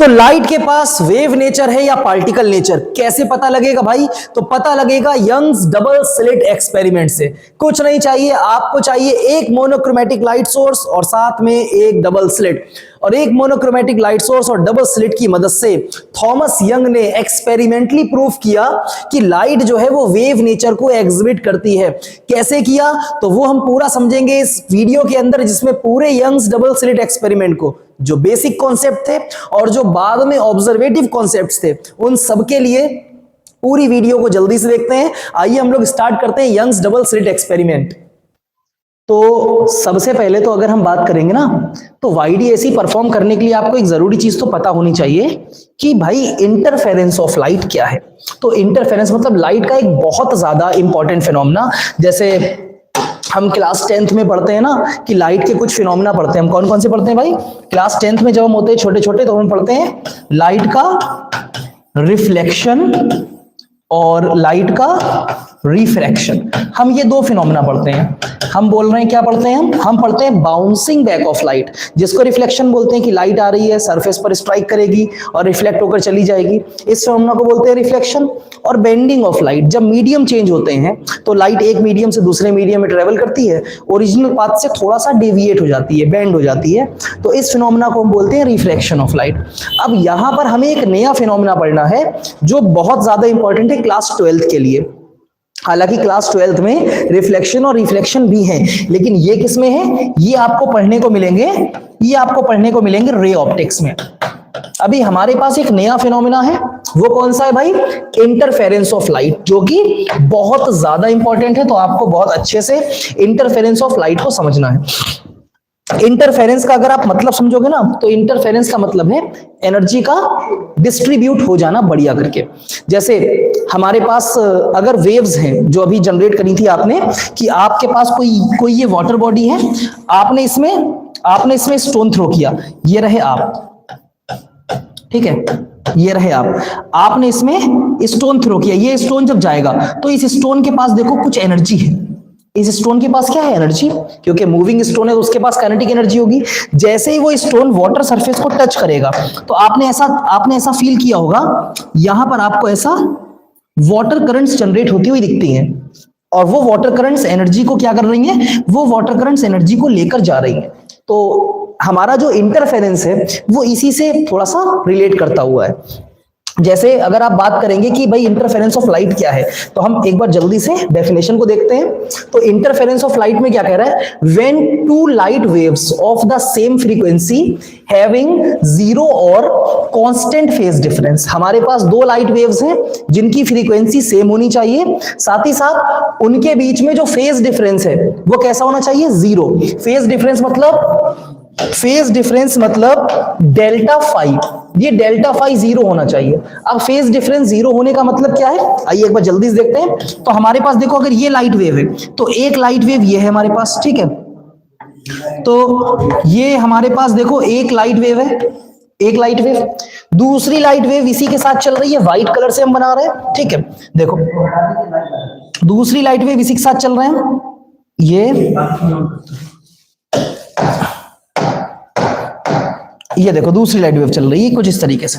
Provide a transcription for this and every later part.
तो लाइट के पास wave nature है या पार्टिकल नेचर, कैसे पता लगेगा भाई? तो पता लगेगा यंग्स डबल स्लिट एक्सपेरिमेंट से। कुछ नहीं चाहिए आपको, चाहिए एक मोनोक्रोमेटिक लाइट सोर्स और साथ में एक डबल स्लिट। और एक मोनोक्रोमेटिक लाइट सोर्स और डबल स्लिट की मदद से थॉमस यंग ने एक्सपेरिमेंटली प्रूफ किया कि लाइट जो है वो वेव नेचर को एग्जिबिट करती है। कैसे किया तो वो हम पूरा समझेंगे इस वीडियो के अंदर, जिसमें पूरे यंग्स डबल स्लिट एक्सपेरिमेंट को, जो बेसिक कॉन्सेप्ट थे और जो बाद में ऑब्जर्वेटिव कॉन्सेप्ट्स थे, उन सबके लिए पूरी वीडियो को जल्दी से देखते हैं। आइए हम लोग स्टार्ट करते हैं यंग्स डबल स्लिट एक्सपेरिमेंट। तो सबसे पहले तो अगर हम बात करेंगे ना, तो वाईडीएसी परफॉर्म करने के लिए आपको एक जरूरी चीज तो पता होनी चाहिए कि भाई इंटरफेरेंस ऑफ लाइट क्या है। तो इंटरफेरेंस मतलब लाइट का एक बहुत ज्यादा इंपॉर्टेंट फिनोमेना। जैसे हम क्लास 10th में पढ़ते हैं ना कि लाइट के कुछ फिनोमेना पढ़ते हैं। हम कौन कौन से पढ़ते हैं भाई? क्लास 10th में जब हम होते हैं छोटे छोटे तो हम पढ़ते हैं लाइट का रिफ्लेक्शन और लाइट का रिफ्रैक्शन। हम ये दो फिनोमेना पढ़ते हैं। हम बोल रहे हैं क्या पढ़ते हैं? हम पढ़ते हैं बाउंसिंग बैक ऑफ लाइट, जिसको रिफ्लेक्शन बोलते हैं कि लाइट आ रही है, सरफेस पर स्ट्राइक करेगी और रिफ्लेक्ट होकर चली जाएगी, इस फिनोमेना को बोलते हैं रिफ्लेक्शन। और बेंडिंग ऑफ लाइट, जब मीडियम चेंज होते हैं तो लाइट एक मीडियम से दूसरे मीडियम में ट्रेवल करती है, ओरिजिनल पाथ से थोड़ा सा डेविएट हो जाती है, बेंड हो जाती है, तो इस फिनोमेना को हम बोलते हैं रिफ्रैक्शन ऑफ लाइट। अब यहां पर हमें एक नया फिनोमेना पढ़ना है जो बहुत ज्यादा इंपॉर्टेंट है क्लास 12th के लिए। हालांकि क्लास 12th में रिफ्लेक्शन और रिफ्लेक्शन भी है, लेकिन ये किस में है? ये आपको पढ़ने को मिलेंगे रे ऑप्टिक्स में। अभी हमारे पास एक नया फिनोमेना है, वो कौन सा है भाई? इंटरफेरेंस ऑफ लाइट, जो कि बहुत ज्यादा इंपॉर्टेंट है। तो आपको बहुत अच्छे से इंटरफेरेंस ऑफ लाइट को समझना है। इंटरफेरेंस का अगर आप मतलब समझोगे ना, तो इंटरफेरेंस का मतलब है एनर्जी का डिस्ट्रीब्यूट हो जाना बढ़िया करके। जैसे हमारे पास अगर वेव्स हैं जो अभी जनरेट करी थी आपने, कि आपके पास कोई ये वाटर बॉडी है, आपने इसमें स्टोन थ्रो किया, ये रहे आप, ठीक है, ये रहे आपने इसमें स्टोन थ्रो किया। ये स्टोन जब जाएगा तो इस स्टोन के पास देखो कुछ एनर्जी है। इस स्टोन के पास क्या है? एनर्जी, क्योंकि मूविंग स्टोन है तो उसके पास काइनेटिक एनर्जी होगी। जैसे ही वो स्टोन वाटर सरफेस को टच करेगा तो आपने ऐसा फील किया होगा, यहां पर आपको ऐसा वाटर करंट्स जनरेट होती हुई दिखती हैं, और वो वाटर करंट्स एनर्जी को क्या कर रही हैं? वो वाटर करंट्स एनर्जी को लेकर जा रही हैं। तो हमारा जो इंटरफेरेंस है वो इसी से थोड़ा सा रिलेट करता हुआ है। जैसे अगर आप बात करेंगे कि भाई इंटरफेरेंस ऑफ लाइट क्या है, तो हम एक बार जल्दी से डेफिनेशन को देखते हैं। तो इंटरफेरेंस ऑफ लाइट में क्या कह रहा है? When two light waves of the same frequency having zero or constant phase difference. हमारे पास दो लाइट वेव्स हैं जिनकी फ्रीक्वेंसी सेम होनी चाहिए, साथ ही साथ उनके बीच में जो फेज डिफरेंस है वो कैसा होना चाहिए? जीरो। फेज डिफरेंस मतलब डेल्टा फाई, ये डेल्टा फाई जीरो होना चाहिए। अब फेज डिफरेंस जीरो होने का मतलब क्या है? आइए एक बार जल्दी से देखते हैं। तो हमारे पास देखो, अगर ये लाइट वेव है तो एक लाइट वेव ये है हमारे पास, ठीक है। तो ये हमारे पास देखो एक लाइट वेव है, एक लाइट वेव, दूसरी लाइट वेव इसी के साथ चल रही है, व्हाइट कलर से हम बना रहे हैं, ठीक है। देखो दूसरी लाइट वेव इसी के साथ चल रहे हैं, ये देखो दूसरी लाइट वेव चल रही है कुछ इस तरीके से।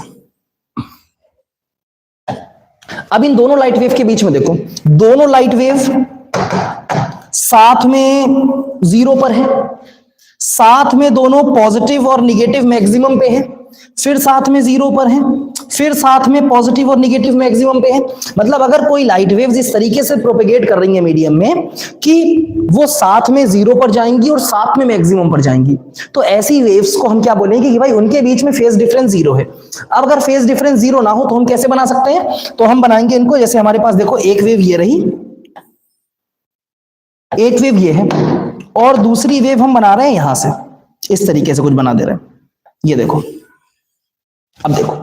अब इन दोनों लाइट वेव के बीच में देखो, दोनों लाइट वेव साथ में जीरो पर है, साथ में दोनों पॉजिटिव और निगेटिव मैक्सिमम पे है, फिर साथ में जीरो पर है, फिर साथ में पॉजिटिव और निगेटिव मैक्सिमम पे है। मतलब अगर कोई लाइट वेव्स इस तरीके से प्रोपेगेट कर रही है मीडियम में कि वो साथ में जीरो पर जाएंगी और साथ में मैक्सिमम पर जाएंगी, तो ऐसी वेव्स को हम क्या बोलेंगे कि भाई उनके बीच में फेज डिफरेंस जीरो है। अब अगर फेज डिफरेंस जीरो ना हो तो हम कैसे बना सकते हैं? तो हम बनाएंगे इनको, जैसे हमारे पास देखो एक वेव ये रही, एक वेव ये है, और दूसरी वेव हम बना रहे हैं यहां से, इस तरीके से कुछ बना दे रहे हैं। ये देखो, अब देखो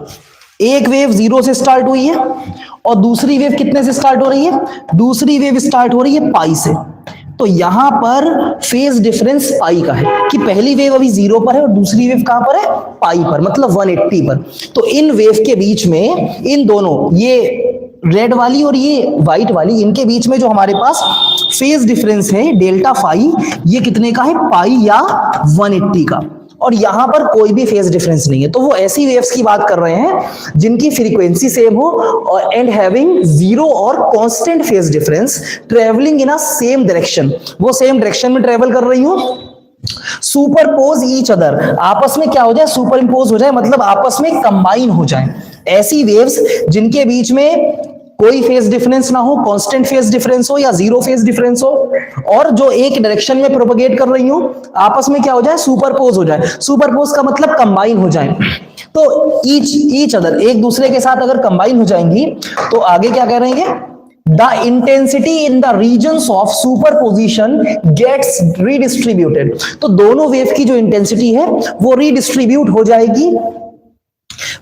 एक वेव जीरो से स्टार्ट हुई है और दूसरी वेव कितने से स्टार्ट हो रही है? दूसरी वेव स्टार्ट हो रही है पाई से। तो यहां पर फेज डिफरेंस पाई का है कि पहली वेव अभी जीरो पर है और दूसरी वेव कहां पर है? पाई पर, मतलब 180 पर। तो इन वेव के बीच में, इन दोनों, ये रेड वाली और ये व्हाइट वाली, इनके बीच में जो हमारे पास फेज डिफरेंस है डेल्टा फाई, ये कितने का है? पाई या 180 का। और यहां पर कोई भी फेज डिफरेंस नहीं है। तो वो ऐसी वेव्स की बात कर रहे हैं जिनकी फ्रीक्वेंसी सेम हो और and having zero or constant phase difference travelling in a same direction, वो सेम डायरेक्शन में ट्रेवल कर रही हो, सुपरपोज ईच अदर, आपस में क्या हो जाए, सुपर इंपोज हो जाए, मतलब आपस में कंबाइन हो जाए। ऐसी वेव्स जिनके बीच में कोई फेज डिफरेंस ना हो, कांस्टेंट फेज डिफरेंस हो या जीरो फेज डिफरेंस हो, और जो एक डायरेक्शन में प्रोपगेट कर रही हो, आपस में क्या हो जाए, सुपरपोज हो जाए। सुपरपोज का मतलब कंबाइन हो जाए। तो ईच अदर, एक दूसरे के साथ अगर कंबाइन हो जाएंगी तो आगे क्या कह रहे हैं, the intensity in the regions of superposition gets redistributed। तो दोनों वेव की जो इंटेंसिटी है वो रीडिस्ट्रीब्यूट हो जाएगी,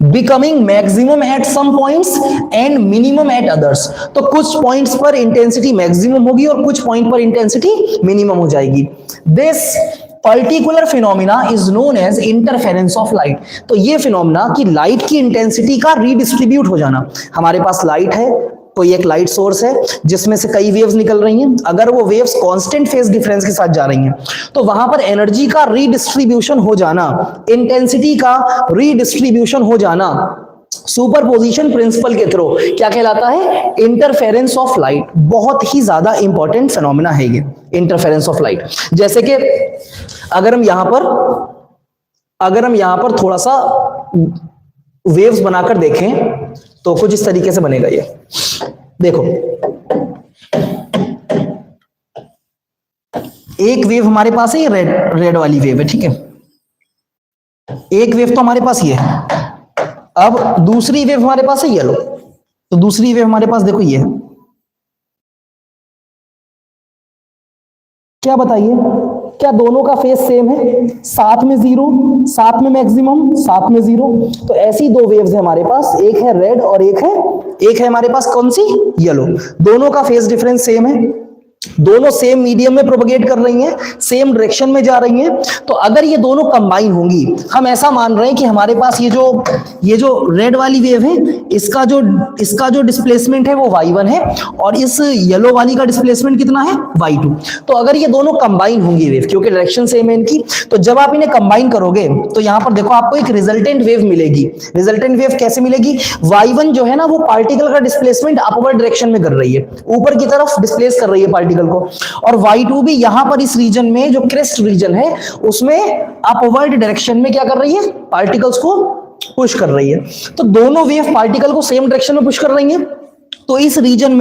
becoming maximum at some points and minimum at others. तो कुछ पॉइंट्स पर इंटेंसिटी मैक्सिमम होगी और कुछ पॉइंट पर इंटेंसिटी मिनिमम हो जाएगी। This particular phenomena is known as interference of light. तो ये फिनोमिना कि लाइट की इंटेंसिटी का रीडिस्ट्रीब्यूट हो जाना, हमारे पास लाइट है, कोई एक लाइट सोर्स है जिसमें से कई वेव्स निकल रही हैं, अगर वो वेव्स कांस्टेंट फेज डिफरेंस के साथ जा रही हैं तो वहां पर एनर्जी का रीडिस्ट्रीब्यूशन हो जाना, इंटेंसिटी का रीडिस्ट्रीब्यूशन हो जाना सुपरपोजिशन प्रिंसिपल के थ्रू क्या कहलाता है, इंटरफेरेंस ऑफ लाइट। बहुत ही ज्यादा इंपॉर्टेंट फिनोमिना है ये इंटरफेरेंस ऑफ लाइट। जैसे कि अगर हम यहां पर थोड़ा सा वेव्स बनाकर देखें तो कुछ इस तरीके से बनेगा ये, देखो एक वेव हमारे पास है, ये रेड वाली वेव है, ठीक है, एक वेव तो हमारे पास ये है। अब दूसरी वेव हमारे पास है येलो, तो दूसरी वेव हमारे पास देखो ये है, क्या बताइए, क्या दोनों का फेज सेम है, साथ में जीरो, साथ में मैक्सिमम, साथ में जीरो। तो ऐसी दो वेव्स है हमारे पास, एक है रेड और एक है हमारे पास कौन सी, येलो। दोनों का फेज डिफरेंस सेम है, दोनों सेम मीडियम में प्रोपगेट कर रही हैं, सेम डायरेक्शन में जा रही हैं। तो अगर ये दोनों कंबाइन होंगी, हम ऐसा मान रहे हैं कि हमारे पास ये जो रेड वाली वेव है, इसका जो डिस्प्लेसमेंट है वो y1 है और इस येलो वाली का डिस्प्लेसमेंट कितना है, y2। तो अगर ये दोनों कंबाइन होंगी वेव, क्योंकि डायरेक्शन सेम है इनकी, तो जब आप इन्हें कंबाइन करोगे तो यहां पर देखो आपको एक रिजल्टेंट वेव मिलेगी। रिजल्टेंट वेव कैसे मिलेगी, y1 जो है ना वो पार्टिकल का डिस्प्लेसमेंट अपवर्ड डायरेक्शन में कर रही है, ऊपर की तरफ डिस्प्लेस कर रही है पार्टिकल को, और y2 भी यहां पर इस रीजन में जो क्रेस्ट रीजन है उसमें अपवर्ड डायरेक्शन में क्या कर रही है, पार्टिकल्स को पुश कर रही है। तो दोनों वेव पार्टिकल को सेम डायरेक्शन में पुश कर रही है। तो इस रीजन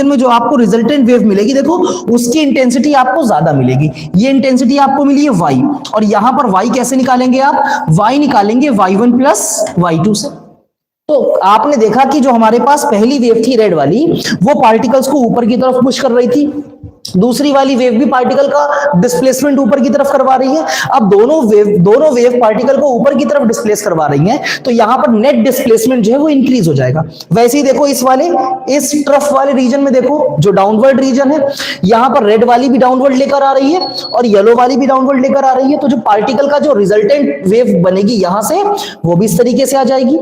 में जो आपको रिजल्टेंट वेव मिलेगी, देखो उसकी इंटेंसिटी आपको ज्यादा मिलेगी। ये इंटेंसिटी आपको मिली है y, और यहां पर y कैसे निकालेंगे आप, y निकालेंगे y1 प्लस y2 से। तो आपने देखा कि जो हमारे पास पहली वेव थी रेड वाली, वो पार्टिकल्स को ऊपर की तरफ पुश कर रही थी, दूसरी वाली वेव भी पार्टिकल का डिस्प्लेसमेंट ऊपर की तरफ करवा रही है। अब दोनों वेव पार्टिकल को ऊपर की तरफ डिस्प्लेस करवा रही हैं, तो यहां पर नेट डिस्प्लेसमेंट जो है वो इंक्रीज हो जाएगा। वैसे ही देखो इस ट्रफ वाले रीजन में देखो जो डाउनवर्ड रीजन है, यहां पर रेड वाली भी डाउनवर्ड लेकर आ रही है और येलो वाली भी डाउनवर्ड लेकर आ रही है। तो जो पार्टिकल का जो रिजल्टेंट वेव बनेगी यहां से, वो भी इस तरीके से आ जाएगी।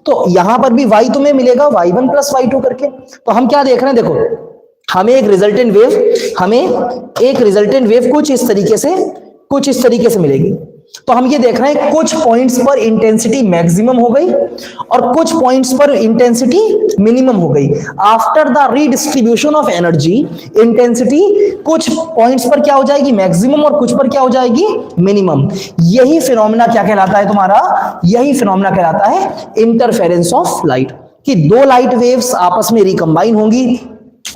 तो यहां पर भी y तुम्हें मिलेगा y1 प्लस y2 करके। तो हम क्या देख रहे हैं, देखो हमें एक रिजल्टेंट वेव कुछ इस तरीके से मिलेगी। तो हम ये देख रहे हैं कुछ पॉइंट्स पर इंटेंसिटी मैक्सिमम हो गई और कुछ पॉइंट्स पर इंटेंसिटी मिनिमम हो गई। After the redistribution of energy, intensity कुछ पॉइंट्स पर क्या हो जाएगी, मैक्सिमम, और कुछ पर क्या हो जाएगी, मिनिमम। यही फिनोमिना क्या कहलाता है तुम्हारा, यही फिनोमिना कहलाता है इंटरफेरेंस ऑफ लाइट, कि दो लाइट वेव्स आपस में रिकंबाइन होंगी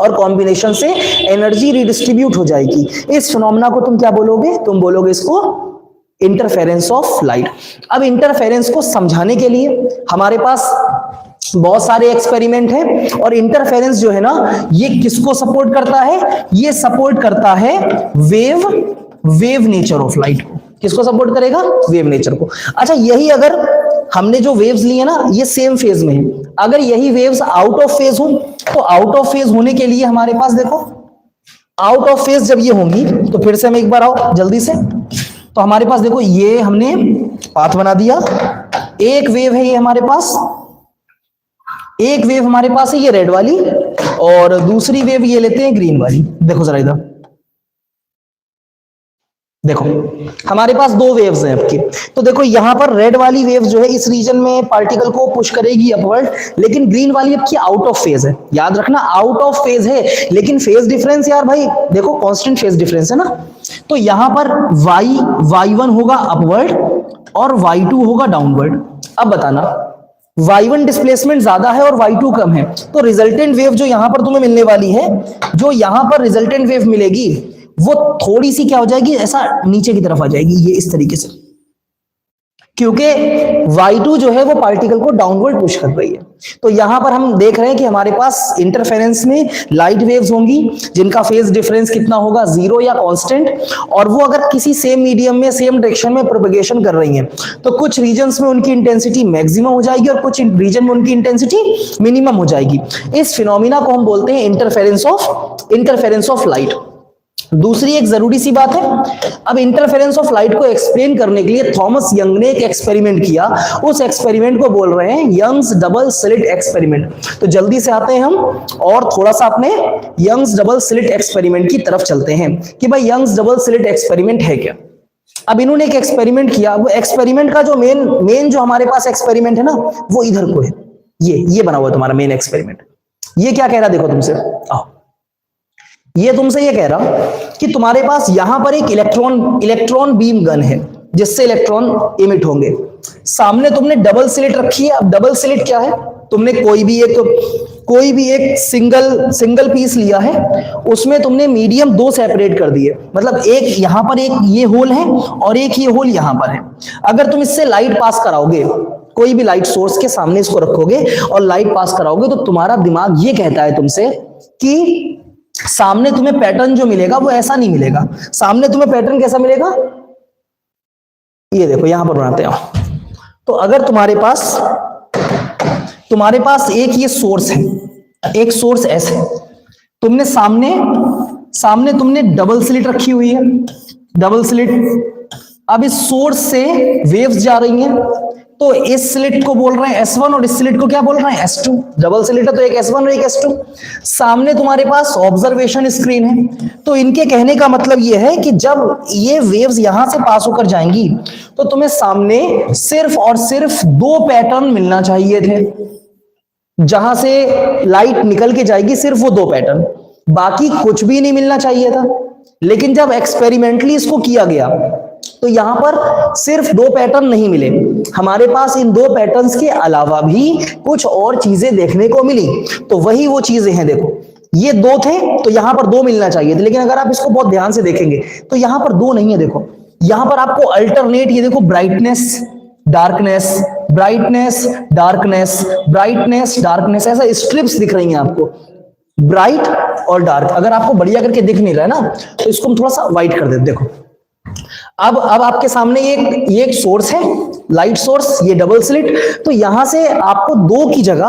और कॉम्बिनेशन से एनर्जी रिडिस्ट्रीब्यूट हो जाएगी। इस फिनोमिना को तुम क्या बोलोगे, तुम बोलोगे इसको इंटरफेरेंस ऑफ लाइट। अब इंटरफेरेंस को समझाने के लिए हमारे पास बहुत सारे एक्सपेरिमेंट हैं, और इंटरफेरेंस जो है ना ये किसको सपोर्ट करता है, ये सपोर्ट करता है वेव नेचर ऑफ लाइट को। किसको सपोर्ट करेगा, वेव नेचर को। अच्छा, यही अगर हमने जो वेव्स ली है ना ये सेम फेज में है, अगर यही वेव्स आउट ऑफ फेज हो, तो आउट ऑफ फेज होने के लिए हमारे पास देखो, आउट ऑफ फेज जब ये होंगी, तो फिर से हम एक बार आओ जल्दी से, तो हमारे पास देखो ये हमने पाथ बना दिया। एक वेव है ये हमारे पास, एक वेव हमारे पास है ये रेड वाली, और दूसरी वेव ये लेते हैं ग्रीन वाली। देखो जरा इधर, देखो हमारे पास दो वेव्स हैं आपकी, तो देखो यहां पर रेड वाली वेव जो है इस रीजन में पार्टिकल को पुश करेगी अपवर्ड, लेकिन ग्रीन वाली आपकी आउट ऑफ फेज है। याद रखना आउट ऑफ फेज है, लेकिन फेज डिफरेंस यार भाई देखो कांस्टेंट फेज डिफरेंस है ना, तो यहां पर y1 होगा अपवर्ड और y2 होगा डाउनवर्ड। अब बताना y1 डिस्प्लेसमेंट ज्यादा है और y2 कम है, तो रिजल्टेंट वेव जो यहां पर तुम्हें मिलने वाली है, जो यहां पर रिजल्टेंट वेव मिलेगी वो थोड़ी सी क्या हो जाएगी, ऐसा नीचे की तरफ आ जाएगी, ये इस तरीके से, क्योंकि y2 जो है वो पार्टिकल को डाउनवर्ड पुश कर रही है। तो यहां पर हम देख रहे हैं कि हमारे पास इंटरफेरेंस में लाइट वेव्स होंगी जिनका फेज डिफरेंस कितना होगा, 0 या कांस्टेंट, और वो अगर किसी सेम मीडियम में सेम डायरेक्शन में प्रोपगेशन कर रही हैं तो कुछ रीजन्स में उनकी इंटेंसिटी मैक्सिमम हो जाएगी और कुछ रीजन में उनकी इंटेंसिटी मिनिमम हो जाएगी। इस फिनोमिना को हम बोलते हैं इंटरफेरेंस ऑफ लाइट। दूसरी एक जरूरी सी बात है, अब इंटरफेरेंस ऑफ लाइट को एक्सप्लेन करने के लिए थॉमस यंग ने एक एक्सपेरिमेंट किया, उस एक्सपेरिमेंट को बोल रहे हैं यंग्स डबल स्लिट एक्सपेरिमेंट। तो जल्दी से आते हैं हम और थोड़ा सा अपने यंग्स डबल स्लिट एक्सपेरिमेंट की तरफ चलते हैं कि भाई यंग्स डबल स्लिट एक्सपेरिमेंट है क्या। अब इन्होंने एक एक्सपेरिमेंट किया, वो एक्सपेरिमेंट का जो मेन जो हमारे पास एक्सपेरिमेंट है ना वो इधर को है, ये बना हुआ तुम्हारा मेन एक्सपेरिमेंट। ये क्या कह रहा देखो तुमसे, आओ, ये तुमसे ये कह रहा कि तुम्हारे पास यहां पर एक इलेक्ट्रॉन बीम गन है जिससे इलेक्ट्रॉन इमिट होंगे। सामने तुमने डबल स्लिट रखी है। अब डबल स्लिट क्या है, तुमने कोई भी एक सिंगल पीस लिया है, उसमें तुमने मीडियम दो सेपरेट कर दिए, मतलब एक यहां पर एक ये होल है और एक ये होल यहां पर है। अगर तुम इससे लाइट पास कराओगे, कोई भी लाइट सोर्स के सामने इसको रखोगे और लाइट पास कराओगे, तो तुम्हारा दिमाग ये कहता है तुमसे कि सामने तुम्हें पैटर्न जो मिलेगा वो ऐसा नहीं मिलेगा। सामने तुम्हें पैटर्न कैसा मिलेगा, ये देखो यहां पर बनाते हैं। तो अगर तुम्हारे पास एक ये सोर्स है, एक सोर्स S है, तुमने सामने तुमने डबल स्लिट रखी हुई है, डबल स्लिट। अब इस सोर्स से वेव्स जा रही हैं, तो इस स्लिट को बोल रहे हैं S1 और इस स्लिट को क्या बोल रहे हैं S2। डबल स्लिट है तो एक S1 और एक S2। सामने तुम्हारे पास ऑब्जर्वेशन स्क्रीन है, तो इनके कहने का मतलब ये है कि जब ये वेव्स यहां से पास होकर जाएंगी तो तुम्हें सामने सिर्फ और सिर्फ दो पैटर्न मिलना चाहिए थे, जहां से लाइट निकल के जाएगी सिर्फ वो दो पैटर्न, बाकी कुछ भी नहीं मिलना चाहिए था। लेकिन जब एक्सपेरिमेंटली इसको किया गया तो यहां पर सिर्फ दो पैटर्न नहीं मिले, हमारे पास इन दो पैटर्न्स के अलावा भी कुछ और चीजें देखने को मिली। तो वही वो चीजें हैं, देखो ये दो थे तो यहां पर दो मिलना चाहिए थे, लेकिन अगर आप इसको बहुत ध्यान से देखेंगे तो यहां पर दो नहीं है। देखो यहां पर आपको अल्टरनेट, ये देखो brightness darkness, brightness darkness, brightness darkness, ऐसा स्ट्रिप्स दिख रही हैं आपको, ब्राइट और डार्क। अगर आपको बढ़िया करके दिख नहीं रहा है ना तो इसको हम थोड़ा सा व्हाइट कर देते। देखो अब आपके सामने ये एक सोर्स है, लाइट सोर्स, ये डबल स्लिट, तो यहां से आपको दो की जगह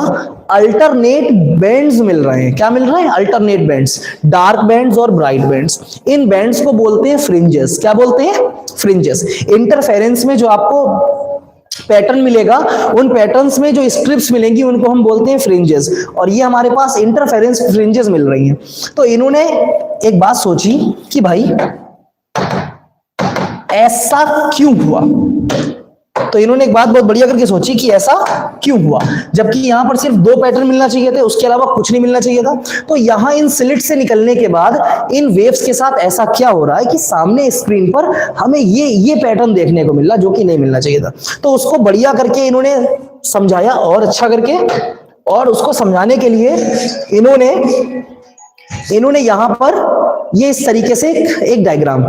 अल्टरनेट बैंड्स मिल रहे हैं। क्या मिल रहे हैं, अल्टरनेट बैंड्स, डार्क बैंड्स और ब्राइट बैंड्स। इन बैंड्स को बोलते हैं फ्रिंजेस। क्या बोलते हैं, फ्रिंजेस। इंटरफेरेंस में जो आपको पैटर्न मिलेगा, उन पैटर्न्स में जो स्ट्रिप्स मिलेंगी उनको हम बोलते हैं फ्रिंजेस, और ये हमारे पास इंटरफेरेंस फ्रिंजेस मिल रही हैं। तो इन्होंने एक बात सोची कि भाई ऐसा क्यों हुआ, तो इन्होंने एक बात बहुत बढ़िया करके सोची कि ऐसा क्यों हुआ, जबकि यहां पर सिर्फ दो पैटर्न मिलना चाहिए थे, उसके अलावा कुछ नहीं मिलना चाहिए था। तो यहां इन स्लिट से निकलने के बाद इन वेव्स के साथ ऐसा क्या हो रहा है कि सामने स्क्रीन पर हमें ये पैटर्न देखने को मिल रहा जो कि नहीं मिलना चाहिए था। तो उसको बढ़िया करके इन्होंने समझाया और अच्छा करके, और उसको समझाने के लिए इन्होंने यहां पर ये इस तरीके से एक डायग्राम,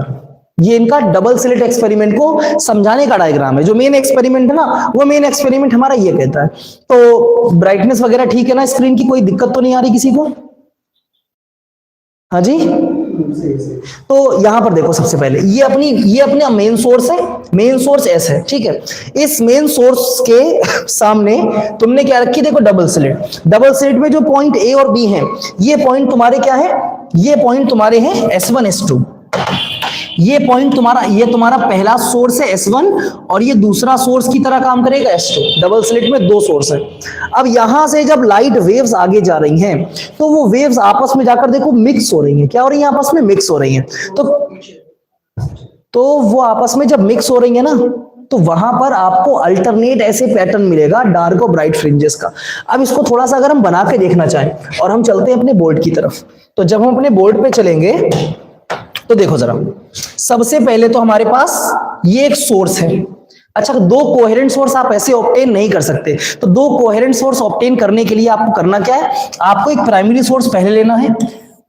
ये इनका डबल स्लिट एक्सपेरिमेंट को समझाने का डायग्राम है। जो मेन एक्सपेरिमेंट है ना, वो मेन एक्सपेरिमेंट हमारा ये कहता है। तो ब्राइटनेस वगैरह ठीक है ना, स्क्रीन की कोई दिक्कत तो नहीं आ रही किसी को, हाँ जी। तो यहां पर देखो, सबसे पहले ये अपना मेन सोर्स है, मेन सोर्स S है, ठीक है। इस मेन सोर्स के सामने तुमने क्या रखी, देखो डबल स्लिट। डबल स्लिट में जो पॉइंट A और B हैं, ये पॉइंट तुम्हारे क्या है, ये पॉइंट तुम्हारे हैं S1 S2। ये पॉइंट ये तुम्हारा पहला सोर्स है S1 और ये दूसरा सोर्स की तरह काम करेगा S2। डबल स्लिट में दो सोर्स है। अब यहां से जब लाइट वेव्स आगे जा रही हैं तो वो वेव्स आपस में जाकर देखो मिक्स हो रही हैं। क्या हो रही है, आपस में मिक्स हो रही हैं। तो वो आपस में जब मिक्स हो रही है ना, तो वहां पर आपको अल्टरनेट ऐसे पैटर्न मिलेगा डार्क और ब्राइट फ्रिंजेस का। अब इसको थोड़ा सा अगर हम बना के देखना चाहें और हम चलते हैं अपने बोर्ड की तरफ, तो जब हम अपने बोर्ड पे चलेंगे तो देखो जरा, सबसे पहले तो हमारे पास ये एक सोर्स है। अच्छा, दो कोहेरेंट सोर्स आप ऐसे ऑब्टेन नहीं कर सकते, तो दो कोहेरेंट सोर्स ऑब्टेन करने के लिए आपको करना क्या है, आपको एक प्राइमरी सोर्स पहले लेना है,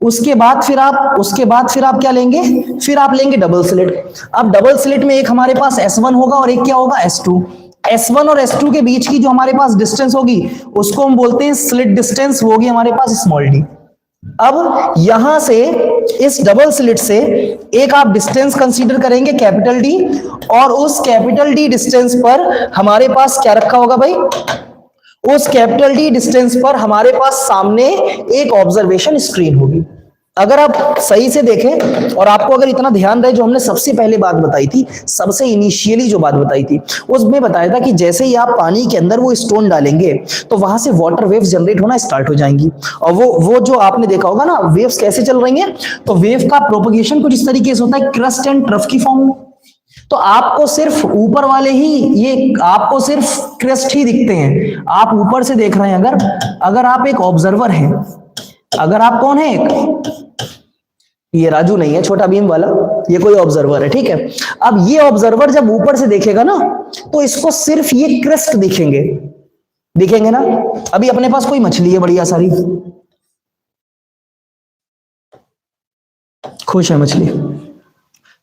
उसके बाद फिर आप क्या लेंगे, फिर आप लेंगे डबल स्लिट। अब डबल स्लिट में एक हमारे पास S1 होगा और एक क्या होगा, S2। S1 और S2 के बीच की जो हमारे पास डिस्टेंस होगी उसको हम बोलते हैं स्लिट डिस्टेंस, वो होगी हमारे पास स्मॉल डी। अब यहां से इस डबल स्लिट से एक आप डिस्टेंस कंसीडर करेंगे कैपिटल डी, और उस कैपिटल डी डिस्टेंस पर हमारे पास क्या रखा होगा भाई, उस कैपिटल डी डिस्टेंस पर हमारे पास सामने एक ऑब्जर्वेशन स्क्रीन होगी। अगर आप सही से देखें और आपको अगर इतना ध्यान रहे, जो हमने सबसे पहले बात बताई थी, सबसे इनिशियली जो बात बताई थी, उसमें बताया था कि जैसे ही आप पानी के अंदर वो स्टोन डालेंगे तो वहां से वाटर वेव्स जनरेट होना स्टार्ट हो जाएंगी। और वो जो आपने देखा होगा ना, वेव्स कैसे चल रही हैं, तो वेव का प्रोपगेशन कुछ इस तरीके से होता है, क्रस्ट एंड ट्रफ की फॉर्म में। तो आपको सिर्फ ऊपर वाले ही, ये आपको सिर्फ क्रेस्ट ही दिखते हैं, आप ऊपर से देख रहे हैं। अगर आप एक ऑब्जर्वर हैं, अगर आप कौन है, एक ये राजू नहीं है छोटा भीम वाला, ये कोई ऑब्जर्वर है, ठीक है। अब ये ऑब्जर्वर जब ऊपर से देखेगा ना, तो इसको सिर्फ ये क्रेस्ट दिखेंगे ना। अभी अपने पास कोई मछली है बढ़िया सारी, खुश है मछली,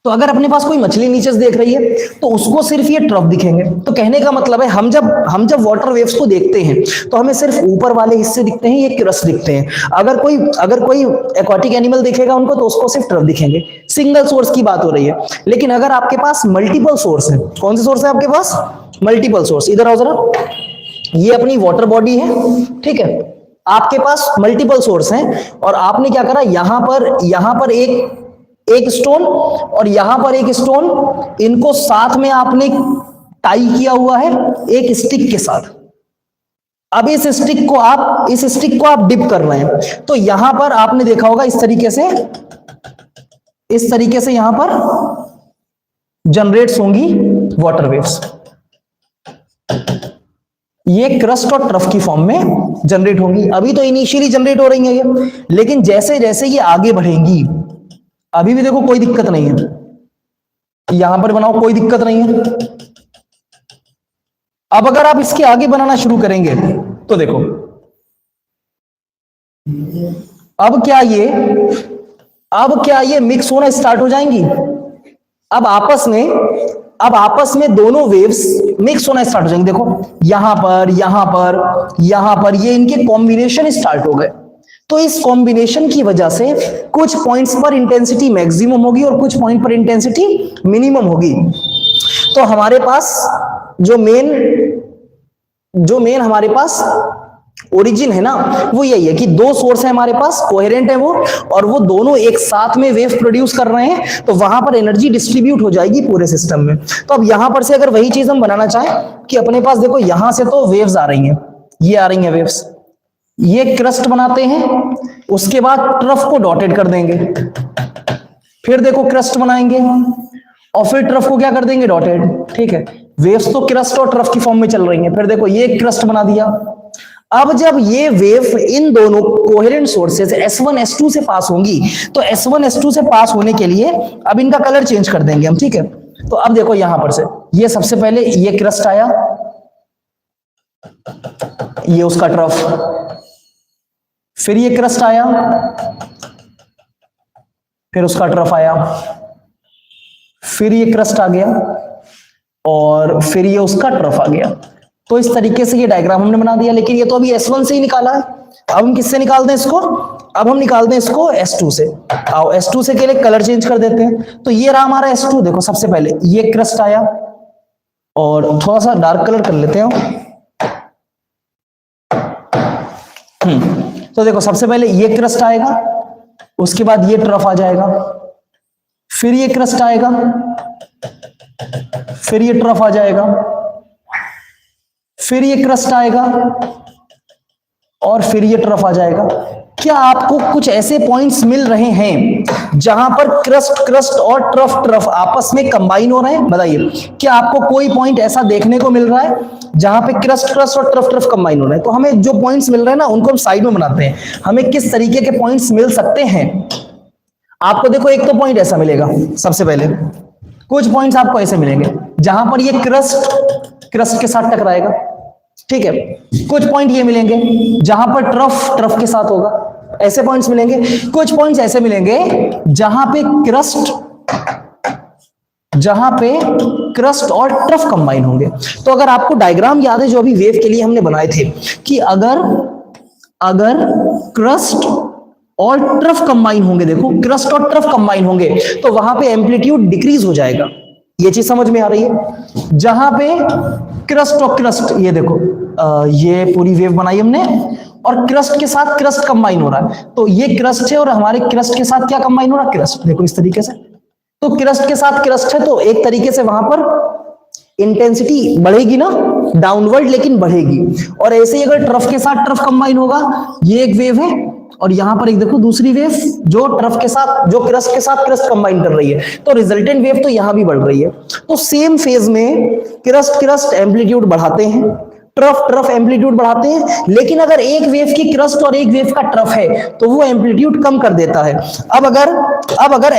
तो अगर अपने पास कोई मछली नीचे से देख रही है तो उसको सिर्फ ये ट्रफ दिखेंगे। तो कहने का मतलब है, हम जब वाटर वेव्स को देखते हैं तो हमें सिर्फ ऊपर वाले हिस्से दिखते हैं, ये क्रस्ट दिखते हैं। अगर कोई एक्वाटिक एनिमल देखेगा उनको, तो उसको सिर्फ ट्रफ दिखेंगे। सिंगल सोर्स की बात हो रही है। लेकिन अगर आपके पास मल्टीपल सोर्स है, कौन से सोर्स है आपके पास, मल्टीपल सोर्स, इधर आओ जरा, ये अपनी वाटर बॉडी है, ठीक है, आपके पास मल्टीपल सोर्स हैं, और आपने क्या करा, यहां पर एक स्टोन और यहां पर एक स्टोन, इनको साथ में आपने टाई किया हुआ है एक स्टिक के साथ। अब इस स्टिक को आप डिप कर रहे हैं, तो यहां पर आपने देखा होगा इस तरीके से यहां पर जनरेट्स होंगी वाटर वेव्स। ये क्रस्ट और ट्रफ की फॉर्म में जनरेट होंगी। अभी तो इनिशियली जनरेट हो रही है ये, लेकिन जैसे जैसे ये आगे बढ़ेंगी, अभी भी देखो कोई दिक्कत नहीं है, यहां पर बनाओ कोई दिक्कत नहीं है। अब अगर आप इसके आगे बनाना शुरू करेंगे तो देखो, अब क्या ये मिक्स होना स्टार्ट हो जाएंगी। अब आपस में दोनों वेव्स मिक्स होना स्टार्ट हो जाएंगे। देखो यहां पर ये इनके कॉम्बिनेशन स्टार्ट हो गए। तो इस कॉम्बिनेशन की वजह से कुछ पॉइंट्स पर इंटेंसिटी मैक्सिमम होगी और कुछ पॉइंट पर इंटेंसिटी मिनिमम होगी। तो हमारे पास जो मेन हमारे पास ओरिजिन है ना, वो यही है कि दो सोर्स है हमारे पास, कोहेरेंट है वो, और वो दोनों एक साथ में वेव प्रोड्यूस कर रहे हैं, तो वहां पर एनर्जी डिस्ट्रीब्यूट हो जाएगी पूरे सिस्टम में। तो अब यहां पर से अगर वही चीज हम बनाना चाहें कि अपने पास देखो, यहां से तो वेव्स आ रही हैं, ये आ रही हैं वेव्स, ये क्रस्ट बनाते हैं, उसके बाद ट्रफ को डॉटेड कर देंगे, फिर देखो क्रस्ट बनाएंगे और फिर ट्रफ को क्या कर देंगे, डॉटेड, ठीक है। वेव्स तो क्रस्ट और ट्रफ की फॉर्म में चल रही हैं। फिर देखो ये क्रस्ट बना दिया। अब जब ये वेव इन दोनों कोहेरेंट सोर्सेज S1 S2 से पास होंगी, तो S1 S2 से पास होने के लिए अब इनका कलर चेंज कर देंगे हम, ठीक है। तो अब देखो यहां पर से ये सबसे पहले ये क्रस्ट आया, ये उसका ट्रफ, फिर ये क्रस्ट आया, फिर उसका ट्रफ आया, फिर ये क्रस्ट आ गया और फिर ये उसका ट्रफ आ गया। तो इस तरीके से ये डायग्राम हमने बना दिया। लेकिन ये तो अभी S1 से ही निकाला है, अब हम किससे निकालते हैं इसको, अब हम निकालते हैं इसको S2 से। आओ S2 से के लिए कलर चेंज कर देते हैं। तो ये रहा हमारा S2। देखो सबसे पहले ये क्रस्ट आया और थोड़ा सा डार्क कलर कर लेते हैं। तो देखो सबसे पहले ये क्रस्ट आएगा, उसके बाद ये ट्रफ आ जाएगा, फिर ये क्रस्ट आएगा, फिर ये ट्रफ आ जाएगा, फिर ये क्रस्ट आएगा और फिर ये ट्रफ आ जाएगा। क्या आपको कुछ ऐसे पॉइंट्स मिल रहे हैं जहां पर क्रस्ट और ट्रफ आपस में कंबाइन हो रहे हैं? बताइए, क्या आपको कोई पॉइंट ऐसा देखने को मिल रहा है जहां पे क्रस्ट और ट्रफ कंबाइन हो रहे हैं? तो हमें जो पॉइंट्स मिल रहे हैं ना, उनको हम साइड में बनाते हैं। हमें किस तरीके के पॉइंट्स मिल सकते हैं? आपको देखो, एक तो पॉइंट ऐसा मिलेगा, सबसे पहले कुछ पॉइंट्स आपको ऐसे मिलेंगे जहां पर ये क्रस्ट के साथ टकराएगा, ठीक है। कुछ पॉइंट ये मिलेंगे जहां पर ट्रफ के साथ होगा, ऐसे पॉइंट्स मिलेंगे। कुछ पॉइंट्स ऐसे मिलेंगे जहां पे क्रस्ट और ट्रफ कंबाइन होंगे। तो अगर आपको डायग्राम याद है जो अभी वेव के लिए हमने बनाए थे, कि अगर क्रस्ट और ट्रफ कंबाइन होंगे, देखो क्रस्ट और ट्रफ कंबाइन होंगे, तो वहां पे एम्पलीट्यूड डिक्रीज हो जाएगा। ये चीज समझ में आ रही है? जहां पे क्रस्ट, ये देखो, ये पूरी वेव बनाई हमने और क्रस्ट के साथ क्रस्ट कंबाइन हो रहा है, तो ये क्रस्ट है और हमारे क्रस्ट के साथ क्या कंबाइन हो रहा है? क्रस्ट। देखो इस तरीके से, तो क्रस्ट के साथ क्रस्ट है, तो एक तरीके से वहां पर इंटेंसिटी बढ़ेगी ना, डाउनवर्ड, लेकिन बढ़ेगी। और ऐसे ही अगर ट्रफ के साथ ट्रफ कंबाइन होगा, ये एक वेव है, और यहां पर एक देखो दूसरी वेव जो ट्रफ के साथ, जो क्रस्ट के साथ क्रस्ट कंबाइन कर रही है, तो रिजल्टेंट वेव तो यहां भी बढ़ रही है। तो सेम फेज में क्रस्ट एम्पलीट्यूड बढ़ाते हैं, ट्रफ एम्पलीट्यूड बढ़ाते हैं, लेकिन अगर एक वेव की क्रस्ट और एक वेव का ट्रफ है तो वो एम्पलीट्यूड कम कर देता है। अब अगर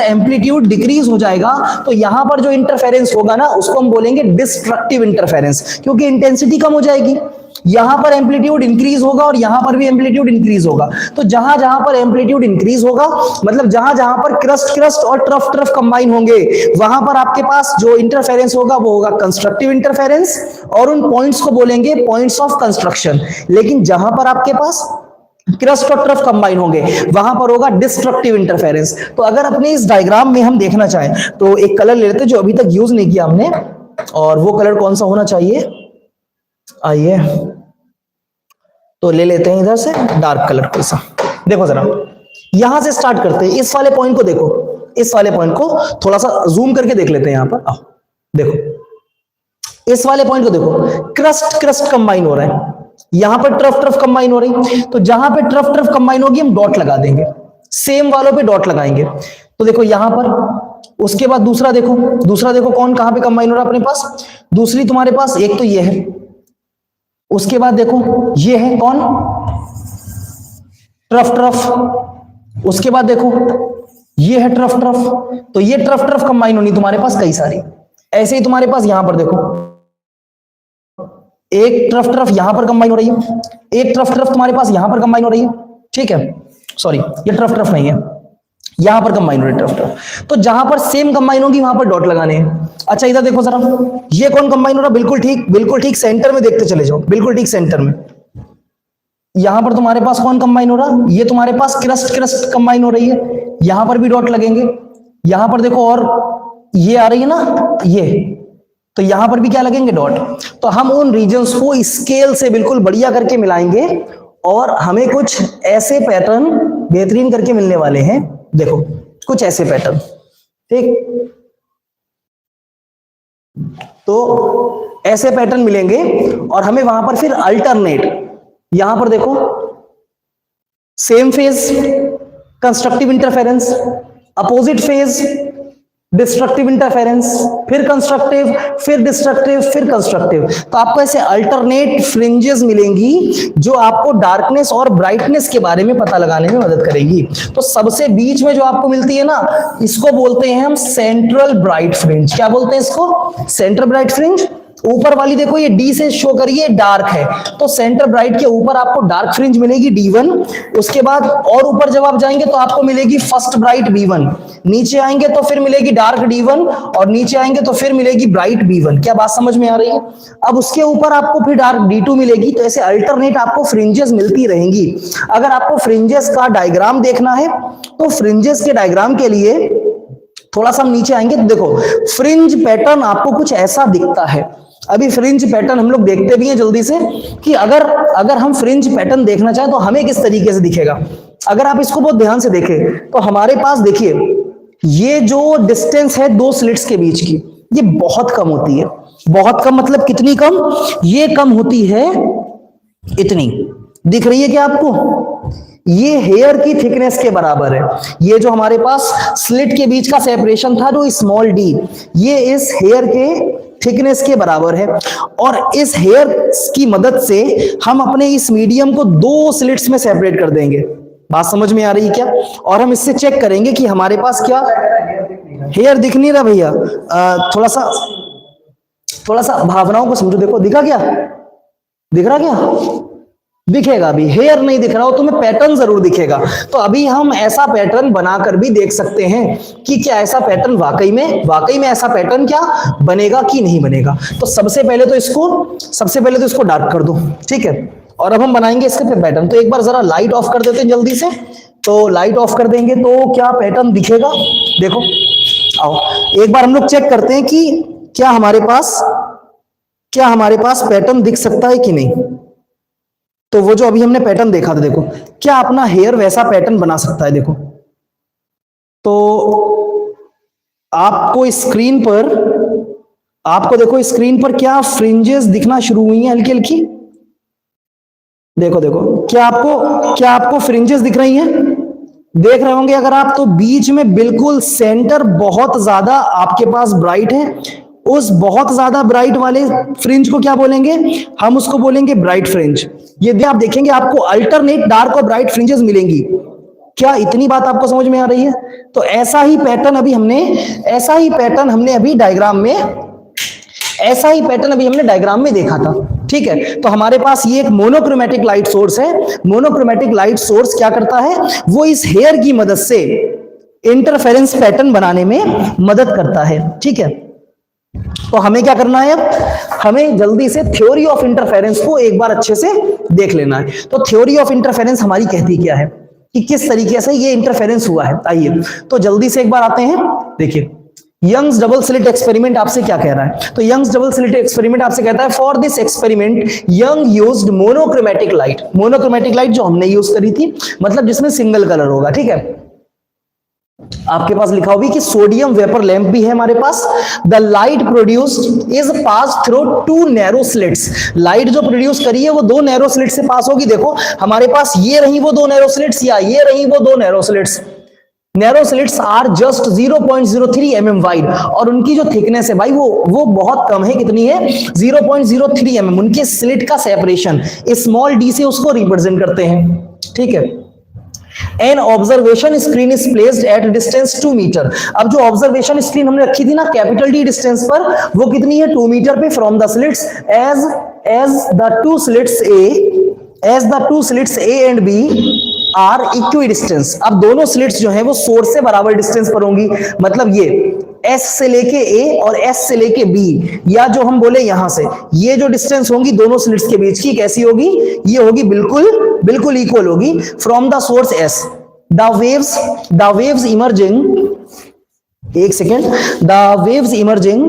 एम्पलीट्यूड डिक्रीज हो जाएगा, तो यहां पर जो इंटरफेरेंस होगा ना, उसको हम बोलेंगे डिस्ट्रक्टिव इंटरफेरेंस, क्योंकि इंटेंसिटी कम हो जाएगी। यहां पर एम्पलीट्यूड इंक्रीज होगा और यहां पर भी एम्पलीट्यूड इंक्रीज होगा। तो जहां जहां पर एम्पलीट्यूड इंक्रीज होगा, मतलब जहां जहां पर क्रस्ट और ट्रफ कंबाइन होंगे, वहां पर आपके पास जो इंटरफेरेंस होगा वो होगा कंस्ट्रक्टिव इंटरफेरेंस, और उन पॉइंट्स को बोलेंगे पॉइंट्स ऑफ कंस्ट्रक्शन। लेकिन जहां पर आपके पास क्रस्ट और ट्रफ कंबाइन होंगे, वहां पर होगा डिस्ट्रक्टिव इंटरफेरेंस। तो अगर अपने इस डायग्राम में हम देखना चाहें तो एक कलर ले लेते हैं जो अभी तक यूज नहीं किया हमने, और वो कलर कौन सा होना चाहिए? आइए तो ले लेते हैं इधर से डार्क कलर कोई सा। देखो जरा, यहां से स्टार्ट करते हैं। इस वाले पॉइंट को देखो, इस वाले पॉइंट को थोड़ा सा जूम करके देख लेते हैं। यहां पर आओ, देखो इस वाले पॉइंट को देखो, क्रस्ट कंबाइन हो रहा है, यहां पर ट्रफ कंबाइन हो रही। तो जहां पे ट्रफ कंबाइन होगी हम डॉट लगा देंगे, सेम वालों पे डॉट लगाएंगे। तो देखो यहां पर, उसके बाद दूसरा देखो कौन कहां पे कंबाइन हो रहा है अपने पास। दूसरी तुम्हारे पास एक तो ये है, उसके बाद देखो ये है कौन? ट्रफ। उसके बाद देखो ये है ट्रफ। तो ये ट्रफ कंबाइन होनी तुम्हारे पास कई सारी। ऐसे ही तुम्हारे पास यहां पर देखो, एक ट्रफ यहां पर कंबाइन हो रही है, एक ट्रफ तुम्हारे पास यहां पर कंबाइन हो रही है, ठीक है। सॉरी, ये ट्रफ नहीं है, यहां पर कंबाइन हो रही है ट्रफ। तो जहां पर सेम कंबाइन होगी वहां पर डॉट लगाने हैं। अच्छा इधर देखो जरा, ये कौन कंबाइन हो रहा है? बिल्कुल ठीक सेंटर में देखते चले जाओ, बिल्कुल ठीक सेंटर में। यहां पर तुम्हारे पास कौन कंबाइन हो रहा है? ये तुम्हारे पास क्रस्ट कंबाइन हो रही है, यहां पर भी डॉट लगेंगे। यहां पर देखो, और ये आ रही है ना, ये, तो यहां पर भी क्या लगेंगे? डॉट। तो हम उन रीजन्स को स्केल से बिल्कुल बढ़िया करके मिलाएंगे और हमें कुछ ऐसे पैटर्न बेहतरीन करके मिलने वाले हैं। देखो कुछ ऐसे पैटर्न, ठीक। तो ऐसे पैटर्न मिलेंगे और हमें वहां पर फिर अल्टरनेट, यहां पर देखो same phase constructive interference, opposite phase destructive interference, फिर कंस्ट्रक्टिव, फिर डिस्ट्रक्टिव, फिर कंस्ट्रक्टिव। तो आपको ऐसे अल्टरनेट फ्रिंजेस मिलेंगी जो आपको डार्कनेस और ब्राइटनेस के बारे में पता लगाने में मदद करेगी। तो सबसे बीच में जो आपको मिलती है ना, इसको बोलते हैं हम सेंट्रल ब्राइट फ्रिंज। क्या बोलते हैं इसको? Central bright fringe. ऊपर वाली देखो ये डी से शो करिए, डार्क है, तो सेंटर ब्राइट के ऊपर आपको डार्क फ्रिंज मिलेगी D1। उसके बाद और ऊपर जब आप जाएंगे तो आपको मिलेगी फर्स्ट ब्राइट B1, नीचे आएंगे तो फिर मिलेगी डार्क D1, और नीचे आएंगे तो फिर मिलेगी ब्राइट B1। क्या बात समझ में आ रही है? अब उसके ऊपर आपको फिर डार्क D2 मिलेगी। तो ऐसे अल्टरनेट आपको फ्रिंजेस मिलती रहेंगी। अगर आपको फ्रिंजेस का डायग्राम देखना है तो फ्रिंजेस के डायग्राम के लिए थोड़ा सा हम नीचे आएंगे तो देखो फ्रिंज पैटर्न आपको कुछ ऐसा दिखता है। अभी फ्रिंज पैटर्न हम लोग देखते भी हैं जल्दी से, कि अगर हम फ्रिंज पैटर्न देखना चाहें तो हमें किस तरीके से दिखेगा। अगर आप इसको बहुत ध्यान से देखें तो हमारे पास देखिए, ये जो डिस्टेंस है दो स्लिट्स के बीच की, ये बहुत कम होती है। बहुत कम मतलब कितनी कम? ये कम होती है इतनी, दिख रही है क्या आपको? ये हेयर की थिकनेस के बराबर है। ये जो हमारे पास स्लिट के बीच का सेपरेशन था जो स्मॉल डी, ये इस हेयर के थिकनेस के बराबर है। और इस हेयर की मदद से हम अपने इस मीडियम को दो स्लिट्स में सेपरेट कर देंगे। बात समझ में आ रही है क्या? और हम इससे चेक करेंगे कि हमारे पास क्या हेयर दिख नहीं रहा भैया। थोड़ा सा भावनाओं को समझो। देखो दिखा क्या? दिख रहा क्या? दिखेगा। अभी हेयर नहीं दिख रहा हो तुम्हें, पैटर्न जरूर दिखेगा। तो अभी हम ऐसा पैटर्न बनाकर भी देख सकते हैं कि क्या ऐसा पैटर्न वाकई में ऐसा पैटर्न क्या बनेगा कि नहीं बनेगा। तो सबसे पहले तो इसको डार्क कर दो, ठीक है। और अब हम बनाएंगे इसके पे पैटर्न। तो एक बार जरा लाइट ऑफ कर देते हैं जल्दी से। तो लाइट ऑफ कर देंगे तो क्या पैटर्न दिखेगा? देखो आओ एक बार हम लोग चेक करते हैं कि क्या हमारे पास पैटर्न दिख सकता है कि नहीं। तो वो जो अभी हमने पैटर्न देखा था, देखो क्या अपना हेयर वैसा पैटर्न बना सकता है। देखो तो आपको स्क्रीन पर क्या फ्रिंजेस दिखना शुरू हुई हैं हल्की हल्की। देखो क्या आपको फ्रिंजेस दिख रही हैं? देख रहे होंगे अगर आप। तो बीच में बिल्कुल सेंटर बहुत ज्यादा आपके पास ब्राइट है। उस बहुत ज्यादा ब्राइट वाले फ्रिंज को क्या बोलेंगे? हम उसको बोलेंगे ब्राइट फ्रिंज। यदि आप देखेंगे आपको अल्टरनेट डार्क और ब्राइट फ्रिंजेस मिलेंगी। क्या इतनी बात आपको समझ में आ रही है? तो ऐसा ही पैटर्न हमने अभी डायग्राम में देखा था, ठीक है। तो हमारे पास ये एक मोनोक्रोमेटिक लाइट सोर्स है। मोनोक्रोमेटिक लाइट सोर्स क्या करता है? वो इस हेयर की मदद से इंटरफेरेंस पैटर्न बनाने में मदद करता है, ठीक है। तो हमें क्या करना है? अब हमें जल्दी से थ्योरी ऑफ इंटरफेरेंस को एक बार अच्छे से देख लेना है। तो थ्योरी ऑफ इंटरफेरेंस हमारी कहती क्या है कि किस तरीके से ये इंटरफेरेंस हुआ है। आइए तो जल्दी से एक बार आते हैं। देखिए यंग्स डबल स्लिट एक्सपेरिमेंट आपसे क्या कह रहा है? तो यंग्स डबल स्लिट एक्सपेरिमेंट आपसे कहता है for this experiment young used monochromatic light. Monochromatic light जो हमने यूज करी थी, मतलब जिसमें सिंगल कलर होगा, ठीक है। आपके पास लिखा होगी कि सोडियम वेपर लैंप भी है हमारे पास। The light produced is pass through two narrow slits. Light जो प्रोड्यूस करी है वो दो नैरो स्लिट से पास होगी। देखो हमारे पास ये रही वो दो नैरो स्लिट्स या ये रही वो दो narrow slits. Narrow slits are just 0.03 mm wide और उनकी जो थिकनेस है भाई वो बहुत कम है। कितनी है? 0.03 mm। उनके स्लिट का सेपरेशन स्मॉल डी से उसको रिप्रेजेंट करते हैं, ठीक है। An observation screen is placed at distance 2 metre. अब जो ऑब्जर्वेशन स्क्रीन हमने रखी थी ना कैपिटल डी डिस्टेंस पर, वो कितनी है? 2 मीटर पे from the slits as the two slits A and B are equidistance. अब दोनों स्लिट्स जो है वो सोर्स से बराबर डिस्टेंस पर होंगी। मतलब ये S से लेके A और S से लेके B, या जो हम बोले यहां से ये जो डिस्टेंस होंगी दोनों स्लिट्स के बीच की कैसी होगी? ये होगी बिल्कुल इक्वल होगी from the source S। The waves emerging, एक सेकेंड, द वेव्स इमर्जिंग,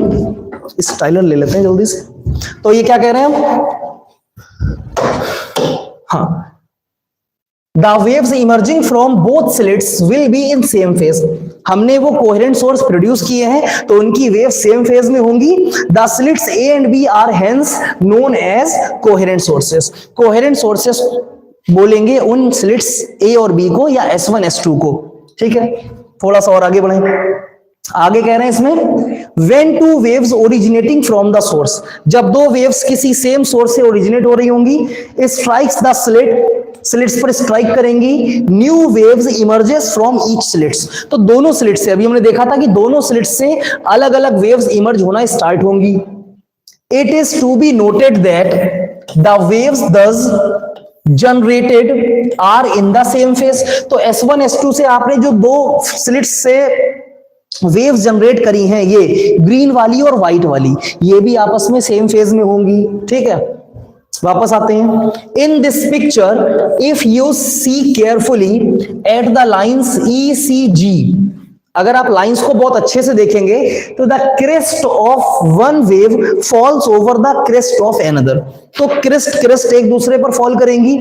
स्टाइलर ले लेते हैं जल्दी से। तो ये क्या कह रहे हैं हम? हाँ, The waves emerging from both slits will be in same phase। हमने वो कोहेरेंट सोर्स प्रोड्यूस किए हैं तो उनकी वेव सेम फेज में होंगी। The slits A and B are hence known as coherent sources। Coherent sources बोलेंगे उन स्लिट्स A और B को या S1 S2 को, ठीक है। थोड़ा सा और आगे बढ़ेंगे। आगे कह रहे हैं इसमें when two waves originating from the source, जब दो वेव्स किसी सेम सोर्स से ओरिजिनेट हो रही होंगी, strikes the स्लिट्स पर स्ट्राइक करेंगी, new waves emerges from each slits. तो दोनों स्लिट्स से, अभी हमने देखा था कि दोनों स्लिट्स से अलग अलग वेव्स इमर्ज होना स्टार्ट होंगी। It is to be noted that the waves thus generated are in the same phase. तो S1 S2 से आपने जो दो स्लिट्स से वेव्स जनरेट करी हैं, ये ग्रीन वाली और व्हाइट वाली, ये भी आपस में सेम फेज में होंगी, ठीक है। वापस आते हैं। In this picture if you see carefully at the lines ECG, अगर आप लाइंस को बहुत अच्छे से देखेंगे तो the crest of one wave falls over the crest of another. तो क्रेस्ट एक दूसरे पर फॉल करेंगी।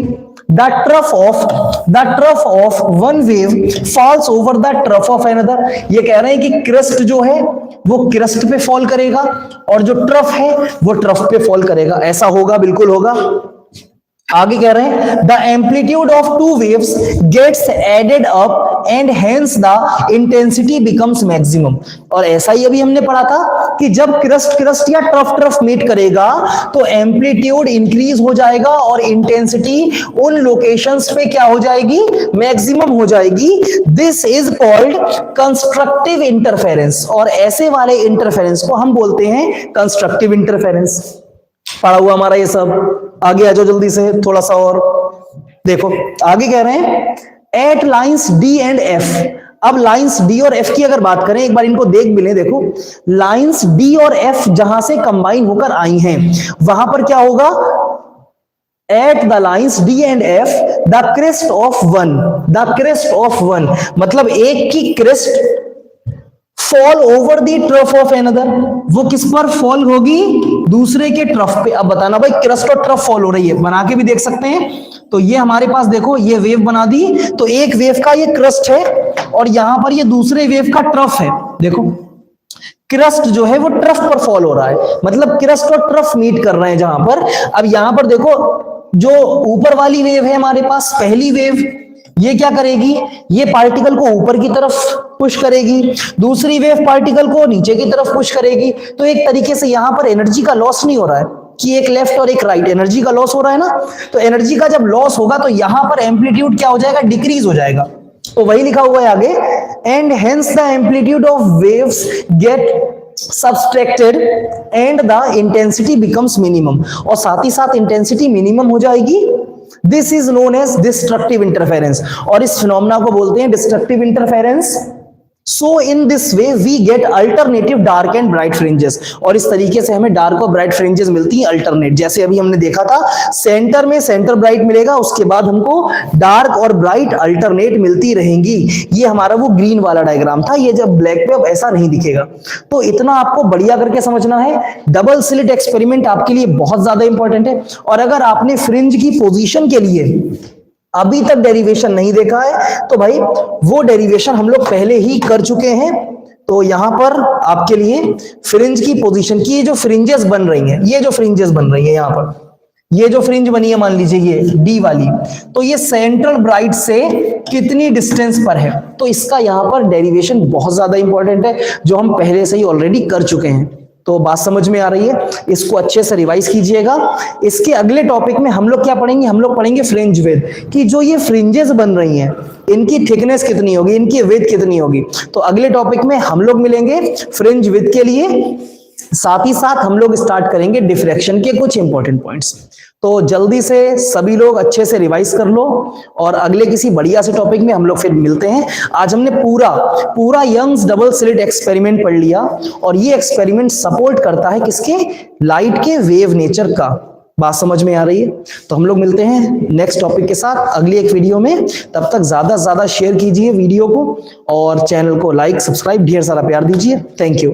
The trough of one wave falls over the trough of another. ये कह रहे हैं कि क्रेस्ट जो है वो क्रेस्ट पे फॉल करेगा और जो ट्रफ है वो ट्रफ पे फॉल करेगा। ऐसा होगा, बिल्कुल होगा। आगे कह रहे हैं the amplitude of two waves gets added up and hence the intensity becomes maximum. और ऐसा ही अभी हमने पढ़ा था कि जब क्रस्ट क्रस्ट या ट्रफ ट्रफ मीट करेगा तो एम्पलीट्यूड इंक्रीज हो जाएगा और इंटेंसिटी उन लोकेशंस पे क्या हो जाएगी, मैक्सिमम हो जाएगी। This is called constructive interference, और ऐसे वाले इंटरफेरेंस को हम बोलते हैं कंस्ट्रक्टिव इंटरफेरेंस। पढ़ा हुआ हमारा ये सब। आगे आ जाओ जल्दी से थोड़ा सा और देखो, आगे कह रहे हैं at lines D and F. अब लाइंस डी और एफ की अगर बात करें, एक बार इनको देख भी लें। देखो लाइंस डी और एफ जहां से कंबाइन होकर आई हैं वहां पर क्या होगा, at the lines D and F the crest of one, the crest of one मतलब एक की crest fall over the trough of another, वो किस पर फॉल होगी, दूसरे के ट्रफ पे। अब बताना भाई क्रेस्ट और ट्रफ फॉल हो रही है, बना के भी देख सकते हैं। तो ये हमारे पास देखो ये वेव बना दी, तो एक वेव का ये क्रस्ट है और यहां पर ये दूसरे वेव का ट्रफ है। देखो क्रस्ट जो है वो ट्रफ पर फॉल हो रहा है, मतलब क्रस्ट और ट्रफ मीट कर रहे हैं जहां पर। अब यहां पर देखो जो ऊपर वाली वेव है हमारे पास पहली वेव, ये क्या करेगी, ये पार्टिकल को ऊपर की तरफ पुश करेगी, दूसरी वेव पार्टिकल को नीचे की तरफ पुश करेगी। तो एक तरीके से यहां पर एनर्जी का लॉस नहीं हो रहा है कि एक लेफ्ट और एक राइट, एनर्जी का लॉस हो रहा है ना। तो एनर्जी का जब लॉस होगा तो यहां पर एम्पलीट्यूड क्या हो जाएगा, डिक्रीज हो जाएगा। तो वही लिखा हुआ है आगे, and hence the amplitude of waves get subtracted and the intensity becomes minimum, और साथ ही साथ इंटेंसिटी मिनिमम हो जाएगी। This is known as destructive interference, और इस फिनोमेना को बोलते हैं destructive interference. So in this way we get alternative dark and bright fringes, और इस तरीके से हमें डार्क और ब्राइट फ्रिंजेस मिलती हैं अल्टरनेट। जैसे अभी हमने देखा था सेंटर में सेंटर ब्राइट मिलेगा, उसके बाद हमको डार्क और ब्राइट अल्टरनेट मिलती रहेंगी। ये हमारा वो ग्रीन वाला डायग्राम था, ये जब ब्लैक पे अब ऐसा नहीं दिखेगा। तो इतना आपको बढ़िया करके समझना है। डबल स्लिट एक्सपेरिमेंट आपके लिए बहुत ज्यादा इंपॉर्टेंट है, और अगर आपने फ्रिंज की पोजीशन के लिए अभी तक डेरिवेशन नहीं देखा है तो भाई वो डेरिवेशन हम लोग पहले ही कर चुके हैं। तो यहां पर आपके लिए फ्रिंज की पोजीशन की ये जो फ्रिंजेस बन रही हैं, ये जो फ्रिंजेस बन रही है यहां पर, ये जो फ्रिंज बनी है मान लीजिए ये डी वाली, तो ये सेंट्रल ब्राइट से कितनी डिस्टेंस पर है, तो इसका यहां पर डेरिवेशन बहुत ज्यादा इंपॉर्टेंट है जो हम पहले से ही ऑलरेडी कर चुके हैं। तो बात समझ में आ रही है, इसको अच्छे से रिवाइज कीजिएगा। इसके अगले टॉपिक में हम लोग क्या पढ़ेंगे, हम लोग पढ़ेंगे फ्रिंज विड्थ, कि जो ये फ्रिंजेस बन रही हैं इनकी थिकनेस कितनी होगी, इनकी विड्थ कितनी होगी। तो अगले टॉपिक में हम लोग मिलेंगे फ्रिंज विड्थ के लिए, साथ ही साथ हम लोग स्टार्ट करेंगे डिफ्रैक्शन के कुछ इंपॉर्टेंट पॉइंट्स। तो जल्दी से सभी लोग अच्छे से रिवाइज कर लो, और अगले किसी बढ़िया से टॉपिक में हम लोग फिर मिलते हैं। आज हमने पूरा यंग्स डबल स्लिट एक्सपेरिमेंट पढ़ लिया, और ये एक्सपेरिमेंट सपोर्ट करता है किसके, लाइट के वेव नेचर का। बात समझ में आ रही है? तो हम लोग मिलते हैं नेक्स्ट टॉपिक के साथ अगली एक वीडियो में। तब तक ज्यादा से ज्यादा शेयर कीजिए वीडियो को, और चैनल को लाइक सब्सक्राइब ढेर सारा प्यार दीजिए। Thank you.